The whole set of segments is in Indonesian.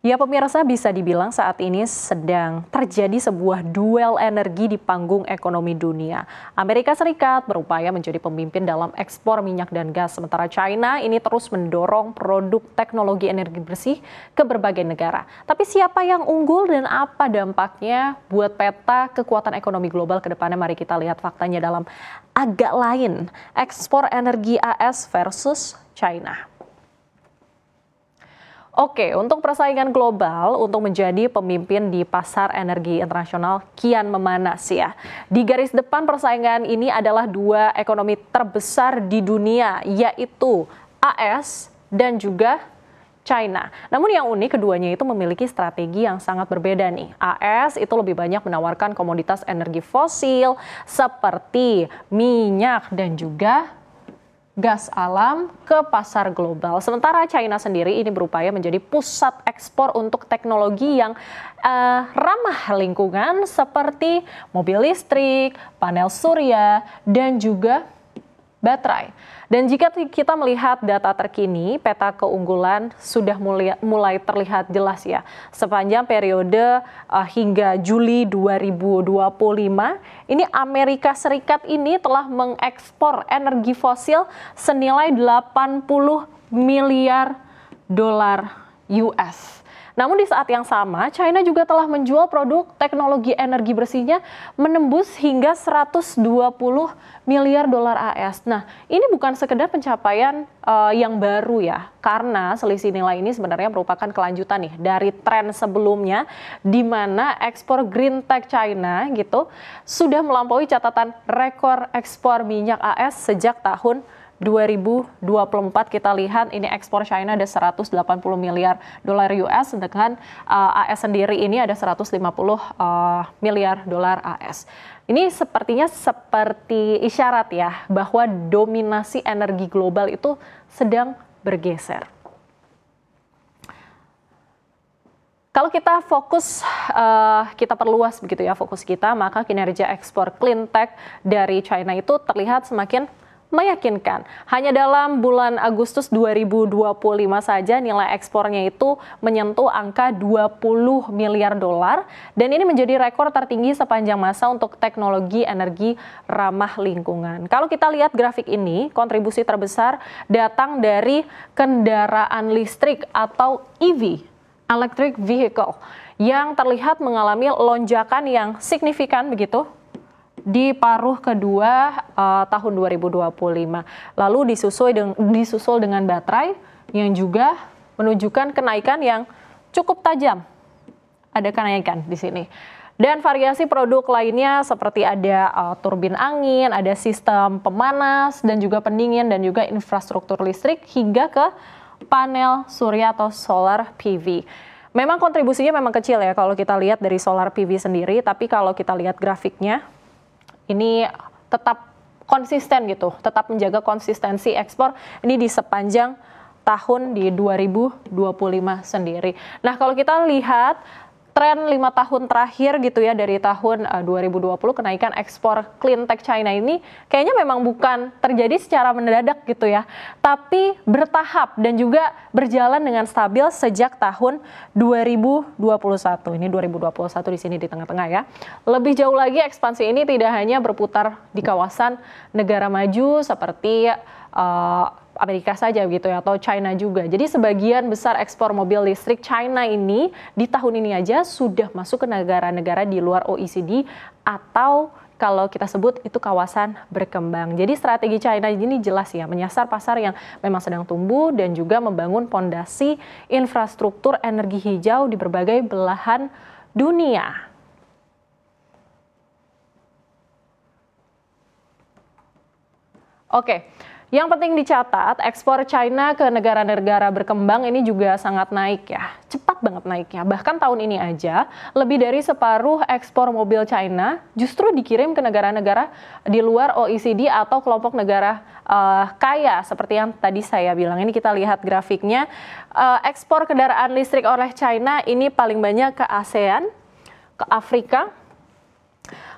Ya pemirsa, bisa dibilang saat ini sedang terjadi sebuah duel energi di panggung ekonomi dunia. Amerika Serikat berupaya menjadi pemimpin dalam ekspor minyak dan gas, sementara China ini terus mendorong produk teknologi energi bersih ke berbagai negara. Tapi siapa yang unggul dan apa dampaknya buat peta kekuatan ekonomi global ke depannya? Mari kita lihat faktanya dalam agak lain, ekspor energi AS versus China. Oke, untuk persaingan global untuk menjadi pemimpin di pasar energi internasional kian memanas ya. Di garis depan persaingan ini adalah dua ekonomi terbesar di dunia, yaitu AS dan juga China. Namun yang unik keduanya itu memiliki strategi yang sangat berbeda nih. AS itu lebih banyak menawarkan komoditas energi fosil seperti minyak dan juga gas alam ke pasar global. Sementara China sendiri ini berupaya menjadi pusat ekspor untuk teknologi yang ramah lingkungan seperti mobil listrik, panel surya, dan juga baterai. Dan jika kita melihat data terkini, peta keunggulan sudah mulai terlihat jelas ya. Sepanjang periode hingga Juli 2025, ini Amerika Serikat ini telah mengekspor energi fosil senilai 80 miliar dolar US. Namun di saat yang sama, China juga telah menjual produk teknologi energi bersihnya menembus hingga 120 miliar dolar AS. Nah, ini bukan sekedar pencapaian yang baru ya, karena selisih nilai ini sebenarnya merupakan kelanjutan nih dari tren sebelumnya, di mana ekspor green tech China gitu sudah melampaui catatan rekor ekspor minyak AS sejak tahun 2024. Kita lihat ini ekspor China ada 180 miliar dolar US, sedangkan AS sendiri ini ada 150 miliar dolar AS. Ini sepertinya seperti isyarat ya bahwa dominasi energi global itu sedang bergeser. Kalau kita fokus, kita perluas begitu ya fokus kita, maka kinerja ekspor clean tech dari China itu terlihat semakin meyakinkan. Hanya dalam bulan Agustus 2025 saja nilai ekspornya itu menyentuh angka 20 miliar dolar dan ini menjadi rekor tertinggi sepanjang masa untuk teknologi energi ramah lingkungan. Kalau kita lihat grafik ini, kontribusi terbesar datang dari kendaraan listrik atau EV, electric vehicle, yang terlihat mengalami lonjakan yang signifikan begitu di paruh kedua tahun 2025. Lalu disusul dengan baterai yang juga menunjukkan kenaikan yang cukup tajam. Ada kenaikan di sini. Dan variasi produk lainnya seperti ada turbin angin, ada sistem pemanas dan juga pendingin dan juga infrastruktur listrik hingga ke panel surya atau solar PV. Memang kontribusinya memang kecil ya kalau kita lihat dari solar PV sendiri, tapi kalau kita lihat grafiknya ini tetap konsisten gitu, tetap menjaga konsistensi ekspor ini di sepanjang tahun di 2025 sendiri. Nah, kalau kita lihat tren 5 tahun terakhir gitu ya dari tahun 2020 kenaikan ekspor clean tech China ini kayaknya memang bukan terjadi secara mendadak gitu ya, tapi bertahap dan juga berjalan dengan stabil sejak tahun 2021. Ini 2021 di sini di tengah-tengah ya. Lebih jauh lagi ekspansi ini tidak hanya berputar di kawasan negara maju seperti Amerika saja gitu ya, atau China juga. Jadi sebagian besar ekspor mobil listrik China ini di tahun ini aja sudah masuk ke negara-negara di luar OECD atau kalau kita sebut itu kawasan berkembang. Jadi strategi China ini jelas ya, menyasar pasar yang memang sedang tumbuh dan juga membangun fondasi infrastruktur energi hijau di berbagai belahan dunia. Oke. Yang penting dicatat, ekspor China ke negara-negara berkembang ini juga sangat naik ya, cepat banget naiknya. Bahkan tahun ini aja, lebih dari separuh ekspor mobil China justru dikirim ke negara-negara di luar OECD atau kelompok negara kaya, seperti yang tadi saya bilang. Ini kita lihat grafiknya, ekspor kendaraan listrik oleh China ini paling banyak ke ASEAN, ke Afrika,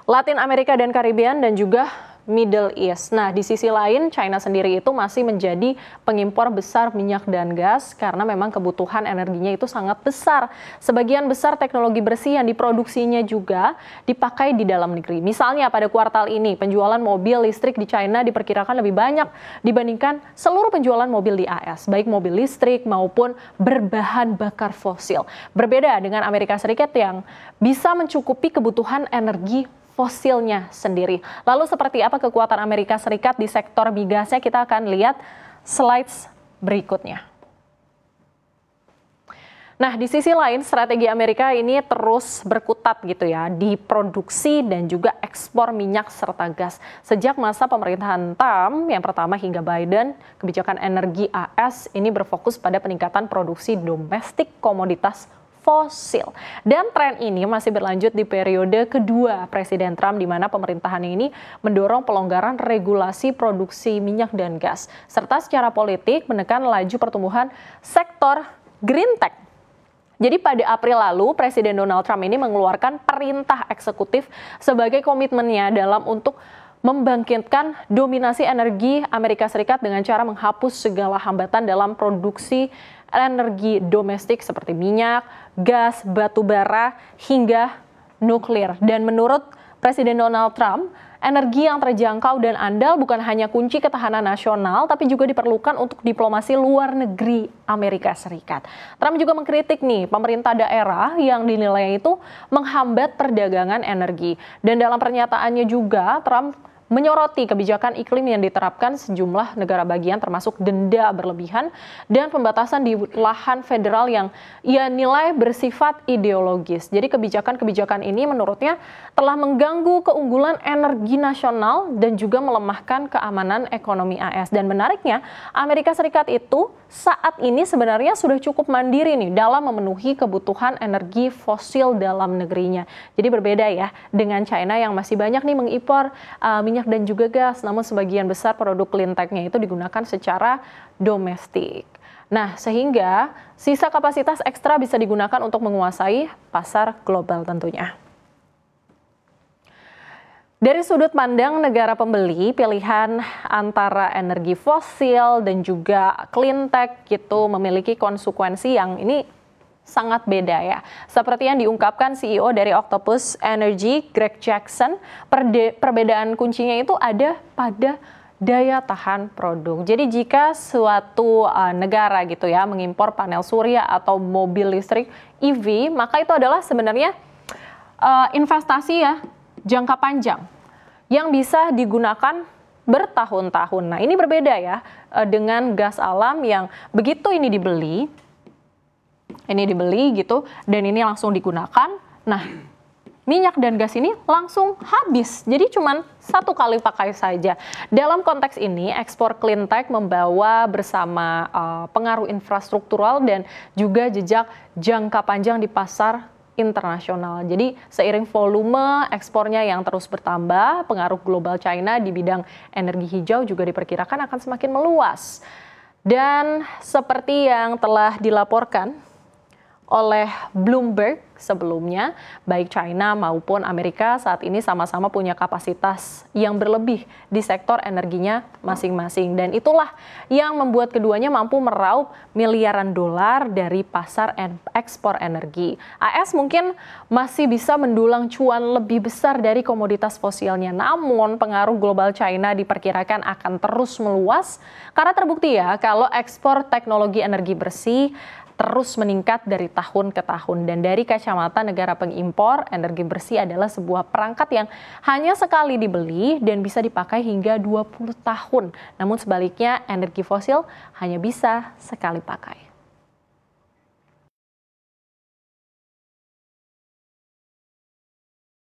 Latin Amerika dan Karibian, dan juga Middle East. Nah, di sisi lain, China sendiri itu masih menjadi pengimpor besar minyak dan gas karena memang kebutuhan energinya itu sangat besar. Sebagian besar teknologi bersih yang diproduksinya juga dipakai di dalam negeri. Misalnya pada kuartal ini, penjualan mobil listrik di China diperkirakan lebih banyak dibandingkan seluruh penjualan mobil di AS, baik mobil listrik maupun berbahan bakar fosil. Berbeda dengan Amerika Serikat yang bisa mencukupi kebutuhan energi fosilnya sendiri. Lalu seperti apa kekuatan Amerika Serikat di sektor migasnya, kita akan lihat slides berikutnya. Nah, di sisi lain strategi Amerika ini terus berkutat gitu ya di produksi dan juga ekspor minyak serta gas. Sejak masa pemerintahan Trump yang pertama hingga Biden, kebijakan energi AS ini berfokus pada peningkatan produksi domestik komoditas fosil. Dan tren ini masih berlanjut di periode kedua Presiden Trump, di mana pemerintahan ini mendorong pelonggaran regulasi produksi minyak dan gas, serta secara politik menekan laju pertumbuhan sektor green tech. Jadi pada April lalu, Presiden Donald Trump ini mengeluarkan perintah eksekutif sebagai komitmennya dalam untuk membangkitkan dominasi energi Amerika Serikat dengan cara menghapus segala hambatan dalam produksi energi domestik seperti minyak, gas, batu bara, hingga nuklir. Dan menurut Presiden Donald Trump, energi yang terjangkau dan andal bukan hanya kunci ketahanan nasional, tapi juga diperlukan untuk diplomasi luar negeri Amerika Serikat. Trump juga mengkritik nih pemerintah daerah yang dinilai itu menghambat perdagangan energi. Dan dalam pernyataannya juga, Trump menyoroti kebijakan iklim yang diterapkan sejumlah negara bagian termasuk denda berlebihan dan pembatasan di lahan federal yang ia nilai bersifat ideologis. Jadi kebijakan-kebijakan ini menurutnya telah mengganggu keunggulan energi nasional dan juga melemahkan keamanan ekonomi AS. Dan menariknya, Amerika Serikat itu saat ini sebenarnya sudah cukup mandiri nih dalam memenuhi kebutuhan energi fosil dalam negerinya. Jadi berbeda ya dengan China yang masih banyak nih mengimpor minyak dan juga gas, namun sebagian besar produk clean tech-nya itu digunakan secara domestik. Nah, sehingga sisa kapasitas ekstra bisa digunakan untuk menguasai pasar global tentunya. Dari sudut pandang negara pembeli, pilihan antara energi fosil dan juga clean tech gitu memiliki konsekuensi yang ini sangat beda ya. Seperti yang diungkapkan CEO dari Octopus Energy, Greg Jackson, perbedaan kuncinya itu ada pada daya tahan produk. Jadi jika suatu negara gitu ya mengimpor panel surya atau mobil listrik EV, maka itu adalah sebenarnya investasi ya jangka panjang yang bisa digunakan bertahun-tahun. Nah, ini berbeda ya dengan gas alam yang begitu ini dibeli gitu, dan ini langsung digunakan. Nah, minyak dan gas ini langsung habis, jadi cuma satu kali pakai saja. Dalam konteks ini, ekspor clean tech membawa bersama pengaruh infrastruktural dan juga jejak jangka panjang di pasar internasional. Jadi seiring volume ekspornya yang terus bertambah, pengaruh global China di bidang energi hijau juga diperkirakan akan semakin meluas. Dan seperti yang telah dilaporkan oleh Bloomberg sebelumnya, baik China maupun Amerika saat ini sama-sama punya kapasitas yang berlebih di sektor energinya masing-masing. Dan itulah yang membuat keduanya mampu meraup miliaran dolar dari pasar ekspor energi. AS mungkin masih bisa mendulang cuan lebih besar dari komoditas fosilnya. Namun pengaruh global China diperkirakan akan terus meluas karena terbukti ya kalau ekspor teknologi energi bersih terus meningkat dari tahun ke tahun. Dan dari kacamata negara pengimpor, energi bersih adalah sebuah perangkat yang hanya sekali dibeli dan bisa dipakai hingga 20 tahun. Namun sebaliknya, energi fosil hanya bisa sekali pakai.